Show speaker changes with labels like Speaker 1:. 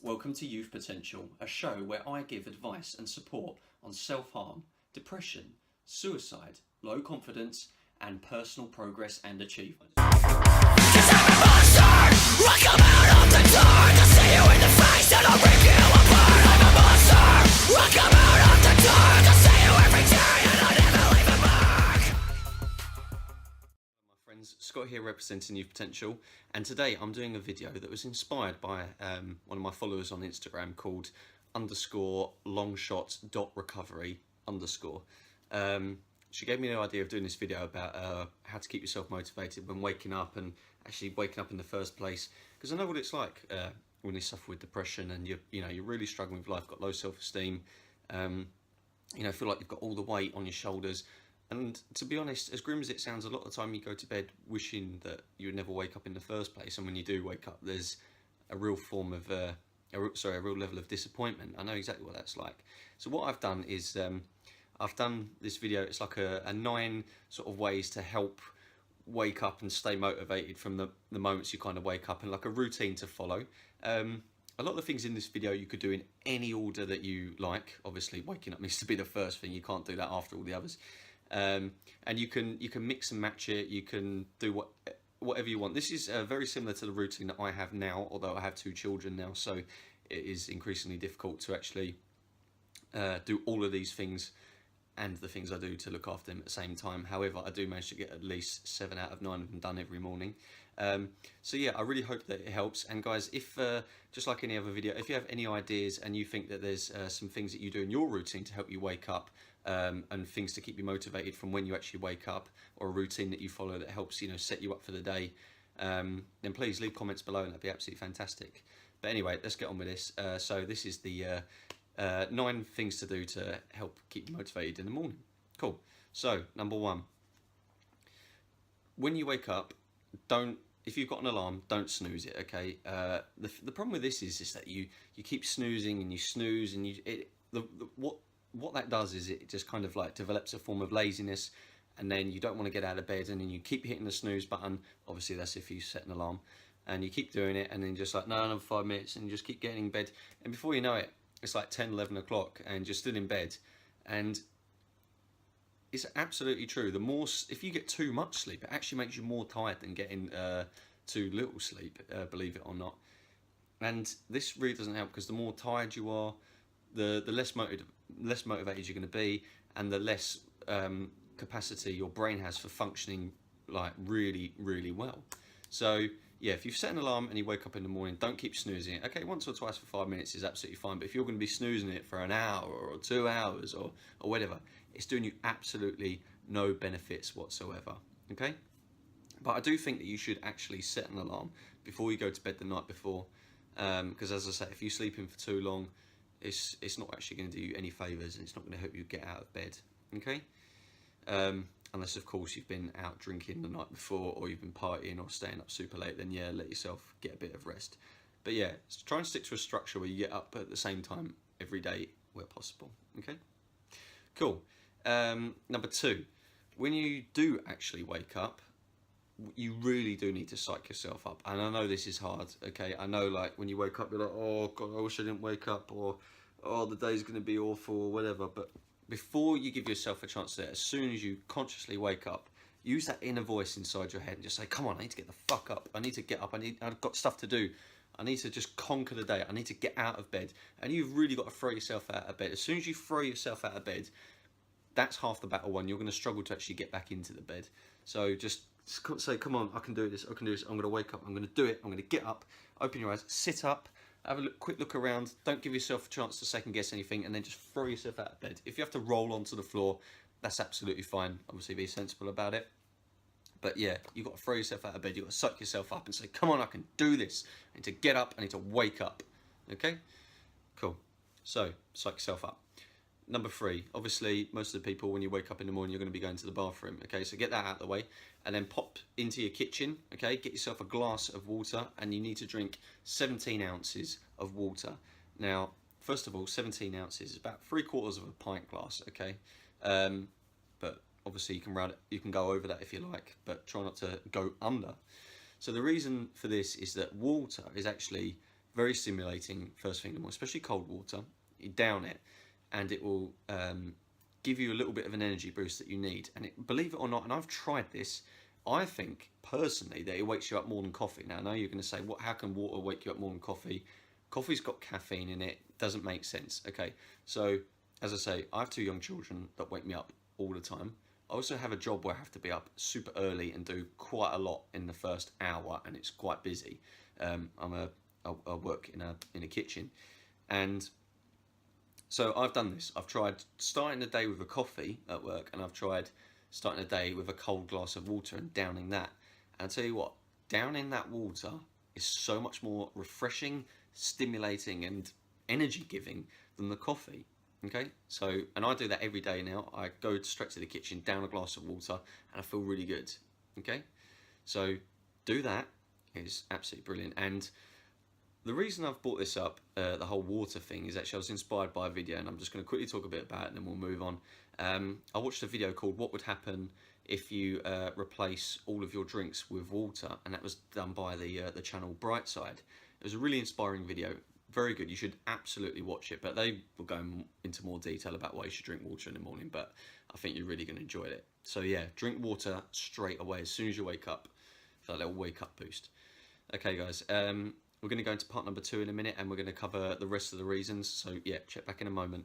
Speaker 1: Welcome to Youth Potential, a show where I give advice and support on self-harm, depression, suicide, low confidence, and personal progress and achievement. Scott here representing Youth Potential, and today I'm doing a video that was inspired by one of my followers on Instagram called _longshot.recovery_. She gave me the idea of doing this video about how to keep yourself motivated when waking up, and actually waking up in the first place, because I know what it's like when you suffer with depression and you're really struggling with life, got low self-esteem, feel like you've got all the weight on your shoulders. And to be honest, as grim as it sounds, a lot of the time you go to bed wishing that you would never wake up in the first place. And when you do wake up, there's a real form of, a real level of disappointment. I know exactly what that's like. So what I've done is, I've done this video. It's like a 9 sort of ways to help wake up and stay motivated from the moments you kind of wake up, and like a routine to follow. A lot of the things in this video you could do in any order that you like. Obviously, waking up needs to be the first thing. You can't do that after all the others. And you can mix and match it. You can do whatever you want. This is very similar to the routine that I have now, although I have 2 children now, so it is increasingly difficult to actually do all of these things and the things I do to look after them at the same time. However, I do manage to get at least 7 out of 9 of them done every morning. So yeah, I really hope that it helps. And guys, if just like any other video, if you have any ideas and you think that there's some things that you do in your routine to help you wake up, and things to keep you motivated from when you actually wake up, or a routine that you follow that helps set you up for the day, then please leave comments below, and that'd be absolutely fantastic. But anyway, let's get on with this. So this is the 9 things to do to help keep you motivated in the morning. Cool. So number 1, when you wake up, if you've got an alarm, don't snooze it. Okay. The problem with this is that you keep snoozing and you snooze, and what that does is it just kind of like develops a form of laziness, and then you don't want to get out of bed, and then you keep hitting the snooze button. Obviously that's if you set an alarm, and you keep doing it, and then just like, no, another 5 minutes, and you just keep getting in bed, and before you know it, it's like 10, 11 o'clock, and you're still in bed. And it's absolutely true, if you get too much sleep, it actually makes you more tired than getting too little sleep, believe it or not. And this really doesn't help, because the more tired you are, the less motivated you're going to be, and the less capacity your brain has for functioning like really, really well. So yeah, if you've set an alarm and you wake up in the morning, don't keep snoozing it. Okay, once or twice for 5 minutes is absolutely fine, but if you're going to be snoozing it for an hour or 2 hours or whatever, it's doing you absolutely no benefits whatsoever. Okay, but I do think that you should actually set an alarm before you go to bed the night before, because as I say, if you sleep in for too long, it's not actually going to do you any favours, and it's not going to help you get out of bed. Okay, unless of course you've been out drinking the night before, or you've been partying or staying up super late, then yeah, let yourself get a bit of rest. But yeah, try and stick to a structure where you get up at the same time every day where possible. Okay, cool. Number 2, when you do actually wake up, you really do need to psych yourself up. And I know this is hard, okay? I know, like, when you wake up, you're like, oh God, I wish I didn't wake up, or oh, the day's gonna be awful, or whatever. But before you give yourself a chance to do it, as soon as you consciously wake up, use that inner voice inside your head and just say, come on, I need to get the fuck up. I need to get up. I've got stuff to do. I need to just conquer the day. I need to get out of bed. And you've really got to throw yourself out of bed. As soon as you throw yourself out of bed, that's half the battle won. You're going to struggle to actually get back into the bed. So just say, come on, I can do this, I can do this, I'm going to wake up, I'm going to do it, I'm going to get up, open your eyes, sit up, have a quick look around, don't give yourself a chance to second guess anything, and then just throw yourself out of bed. If you have to roll onto the floor, that's absolutely fine. Obviously be sensible about it. But yeah, you've got to throw yourself out of bed, you've got to suck yourself up and say, come on, I can do this. I need to get up, I need to wake up. Okay? Cool. So, psych yourself up. Number 3, obviously, most of the people, when you wake up in the morning, you're going to be going to the bathroom. Okay, so get that out of the way, and then pop into your kitchen. Okay, get yourself a glass of water, and you need to drink 17 ounces of water. Now, first of all, 17 ounces is about 3/4 of a pint glass. Okay, but obviously you can go over that if you like, but try not to go under. So the reason for this is that water is actually very stimulating first thing in the morning, especially cold water. You down it, and it will give you a little bit of an energy boost that you need. And believe it or not, and I've tried this, I think personally that it wakes you up more than coffee. Now I know you're going to say, what? How can water wake you up more than coffee? Coffee's got caffeine in it. Doesn't make sense. Okay, so as I say, I have 2 young children that wake me up all the time. I also have a job where I have to be up super early and do quite a lot in the first hour, and it's quite busy. I work in a kitchen, and so I've done this. I've tried starting the day with a coffee at work, and I've tried starting the day with a cold glass of water and downing that. And I'll tell you what, downing that water is so much more refreshing, stimulating, and energy giving than the coffee. Okay, so, and I do that every day now. I go straight to the kitchen, down a glass of water, and I feel really good. Okay, so do that. It's absolutely brilliant. And the reason I've brought this up, the whole water thing, is actually I was inspired by a video, and I'm just going to quickly talk a bit about it and then we'll move on. I watched a video called "What Would Happen If You Replace All of Your Drinks with Water," and that was done by the channel Brightside. It was a really inspiring video, very good. You should absolutely watch it, but they will go into more detail about why you should drink water in the morning, but I think you're really going to enjoy it. So yeah, drink water straight away as soon as you wake up for that little wake up boost. Okay guys, we're going to go into part number 2 in a minute, and we're going to cover the rest of the reasons, so yeah, check back in a moment.